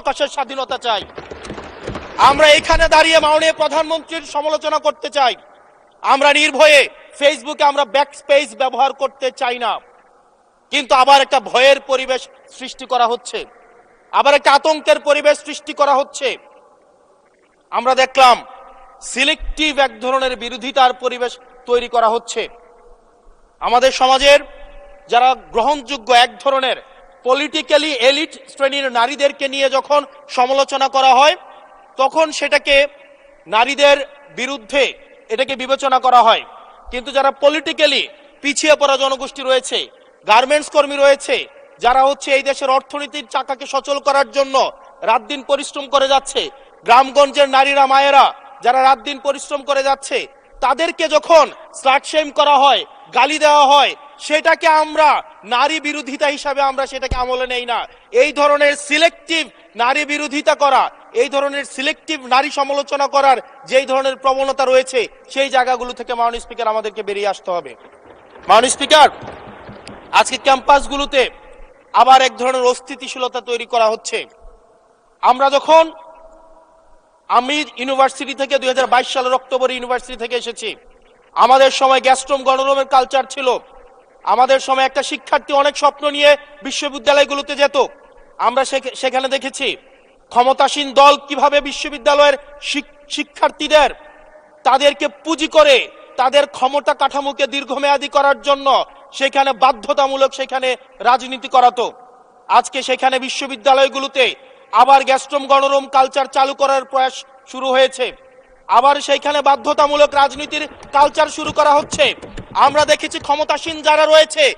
প্রকাশের স্বাধীনতা চাই। আমরা এখানে দাঁড়িয়ে মাননীয় প্রধানমন্ত্রীর সমালোচনা করতে চাই। আমরা নির্ভয়ে ফেসবুকে আমরা ব্যাকস্পেস ব্যবহার করতে চাই না, কিন্তু আবার একটা ভয়ের পরিবেশ সৃষ্টি করা হচ্ছে, আবার একটা আতঙ্কের পরিবেশ সৃষ্টি করা হচ্ছে। আমরা দেখলাম সিলেক্টিভ এক ধরনের বিরোধিতার পরিবেশ তৈরি করা হচ্ছে। আমাদের সমাজের যারা গ্রহণযোগ্য এক ধরনের পলিটিক্যালি এলিট শ্রেণীর নারীদেরকে নিয়ে যখন সমালোচনা করা হয়, তখন সেটাকে নারীদের বিরুদ্ধে এটাকে বিবেচনা করা হয়। কিন্তু যারা পলিটিক্যালি পিছিয়ে পড়া জনগোষ্ঠী রয়েছে, গার্মেন্টস কর্মী রয়েছে, যারা হচ্ছে এই দেশের অর্থনীতির চাকাকে সচল করার জন্য রাত দিন পরিশ্রম করে যাচ্ছে, গ্রামগঞ্জের নারীরা মায়েরা যারা রাত দিন পরিশ্রম করে যাচ্ছে, তাদেরকে যখন স্লাট শেম করা হয়, গালি দেওয়া হয়, সেটাকে আমরা নারী বিরোধিতা হিসাবে আমরা সেটাকে আমলে নেই না। এই ধরনের সিলেক্টিভ নারী বিরোধিতা করা, এই ধরনের সিলেক্টিভ নারী সমালোচনা করার যেই ধরনের প্রবণতা রয়েছে, সেই জায়গাগুলো থেকে মাননীয় স্পিকার আমাদেরকে বেরিয়ে আসতে হবে। মাননীয় স্পিকার, আজকে ক্যাম্পাসগুলোতে আবার এক ধরনের অস্থিতিশীলতা তৈরি করা হচ্ছে। আমি ইউনিভার্সিটি থেকে 2022 সালের অক্টোবরে ইউনিভার্সিটি থেকে এসেছি। আমাদের সময় গ্যাস্ট্রোম গণরুমের কালচার ছিল। আমাদের সময় একটা শিক্ষার্থী অনেক স্বপ্ন নিয়ে বিশ্ববিদ্যালয়গুলোতে যেত। আমরা সেখানে দেখেছি ক্ষমতাসীন দল কিভাবে বিশ্ববিদ্যালয়ের শিক্ষার্থীদের তাদেরকে পুঁজি করে তাদের ক্ষমতা কাঠামোকে দীর্ঘমেয়াদী করার জন্য সেখানে বাধ্যতামূলক সেখানে রাজনীতি করাতো। আজকে সেখানে বিশ্ববিদ্যালয়গুলোতে আবার গ্যাস্ট্রোম গণরুম কালচার চালু করার প্রয়াস শুরু হয়েছে, আবার সেইখানে বাধ্যতামূলক রাজনীতির কালচার শুরু করা হচ্ছে। আমরা দেখেছি ক্ষমতাসীন যারা রয়েছে